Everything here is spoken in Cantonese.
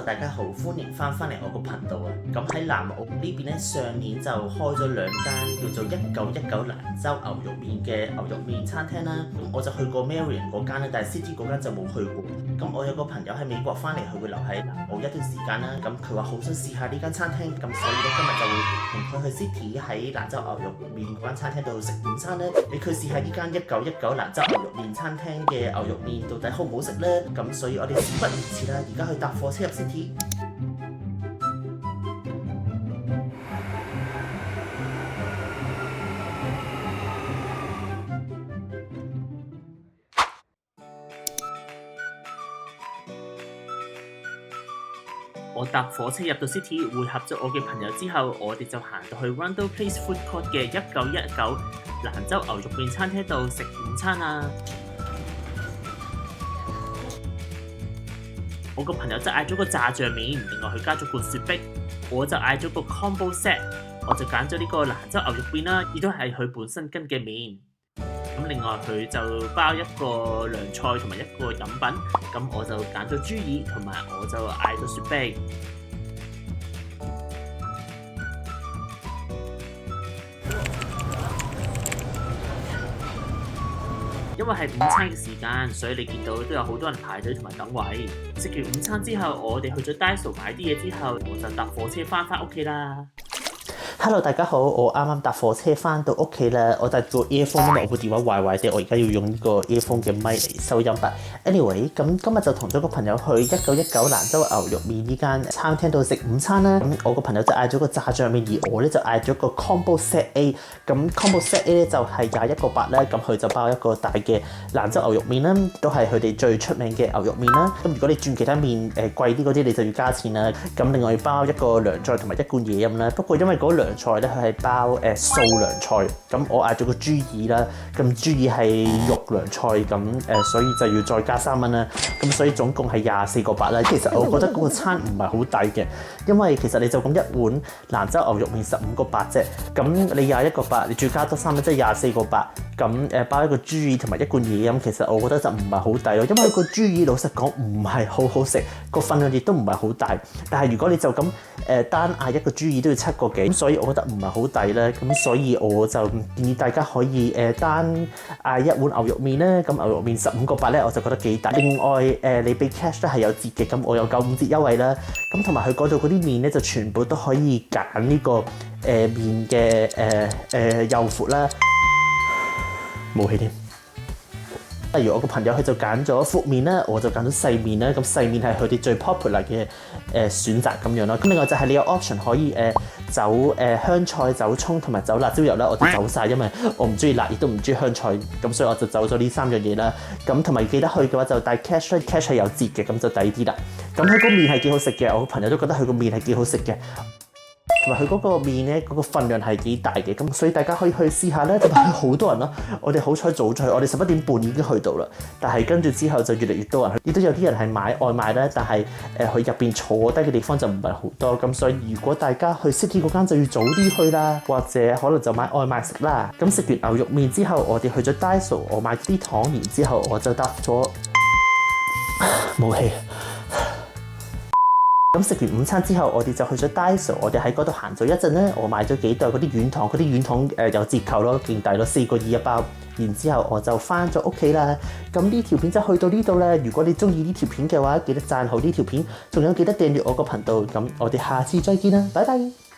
大家好，歡迎翻嚟我個頻道啊！咁喺南澳呢邊咧，上年就開咗兩間叫做1919蘭州牛肉麵嘅牛肉麵餐廳啦。咁我就去過 Marion 嗰間咧，但係 City 嗰間就冇去過。咁我有個朋友喺美國翻嚟，佢會留喺南澳一段時間啦。咁佢話好想試下呢間餐廳，咁所以咧今日就會同佢去 City 喺蘭州牛肉麵嗰間餐廳度食午餐咧，俾佢試下呢間1919蘭州牛肉麵餐廳嘅牛肉麵到底好唔好食咧？咁所以我哋事不宜遲啦，而家去搭火車入 City。我搭火車入到 City， 會合咗我嘅朋友之後，我哋就行到去 Rundle Place Food Court 嘅1919蘭州牛肉麵餐廳度食午餐啊！我個朋友就嗌咗個炸醬麵，另外佢加咗罐雪碧，我就嗌咗個 combo set， 我就揀咗呢個蘭州牛肉麵啦，亦都係佢本身跟嘅麵。咁另外佢就包一個涼菜同埋一個飲品，咁我就揀咗豬耳，同埋我就嗌咗雪碧。因為係午餐嘅時間，所以你見到都有好多人排隊同埋等位。食完午餐之後，我哋去咗 Daiso 買啲嘢之後，我就搭火車翻屋企啦。Hello， 大家好，我啱啱搭火車翻到屋企啦。我戴個 earphone， 因為我部電話壞壞哋，我而家要用呢個 earphone 嘅咪嚟收音吧。Anyway， 咁今日就同咗個朋友去1919蘭州牛肉麵呢間餐廳度食午餐啦。咁我個朋友就嗌咗個炸醬麵，而我咧就嗌咗個 combo set A。咁 combo set A 咧就係21個8啦。咁佢就包一個大嘅蘭州牛肉麵啦，都係佢哋最出名嘅牛肉麵啦。咁如果你轉其他麵貴啲嗰啲，你就要加錢啦。咁另外要包一個涼菜同埋一罐嘢飲啦。不過因為嗰涼菜咧，佢係包素涼菜，咁我嗌咗個豬耳啦，咁豬耳係肉涼菜，咁所以就要再加3蚊啦，咁所以總共係24個8啦。其實我覺得嗰個餐唔係好抵嘅，因為其實你就咁一碗蘭州牛肉麵15個8啫，咁你21個8，你再加多3蚊，即係24個8，咁包一個豬耳同埋一罐嘢飲，其實我覺得就唔係好抵咯，因為個豬耳老實講唔係好好食，個分量亦都唔係好大，但係如果你就咁單嗌一個豬耳都要7個幾，咁所以我覺得唔係好抵咧，咁所以我就建議大家可以單嗌一碗牛肉麵咧，咁牛肉麵15個8咧，我就覺得幾抵。另外你俾 cash 都係有折嘅，咁我有95折優惠啦。咁同埋佢嗰度嗰啲麵咧就全部都可以揀呢個麵嘅幼闊啦，冇氣添。例如我個朋友佢就揀咗闊麵啦，我就揀咗細麵啦。咁細麵係佢哋最 popular 嘅選擇咁樣咯。咁另外就係你有 option 可以走香菜、走葱同埋走辣椒油啦。我哋走晒，因為我唔中意辣，亦都唔中意香菜，咁所以我就走咗呢3樣嘢啦。咁同埋記得去嘅話就帶 cash 係有折嘅，咁就抵啲啦。咁佢個麵係幾好食嘅，我個朋友都覺得佢個麵係幾好食嘅。同埋佢嗰個麵咧，嗰個分量係幾大嘅，咁所以大家可以去試下咧。同埋好多人咯，我哋好彩早咗去，我哋11點半已經去到啦。但係跟住之後就越嚟越多人去，亦都有啲人係買外賣咧，但係佢入邊坐低嘅地方就唔係好多，咁所以如果大家去 City 嗰間就要早啲去啦，或者可能就買外賣食啦。咁食完牛肉麵之後，我哋去咗 Daiso， 我買啲糖，然之後我就搭咗冇氣。咁食完午餐之後，我哋就去咗 Daiso， 我哋喺嗰度行咗一陣咧，我買咗幾袋嗰啲軟糖，嗰啲軟糖有折扣咯，勁抵咯，4個2一包。然之後我就翻咗屋企啦。咁呢條片就去到呢度啦。如果你中意呢條片嘅話，記得讚好呢條片，仲有記得訂閱我個頻道。咁我哋下次再見啦，拜拜。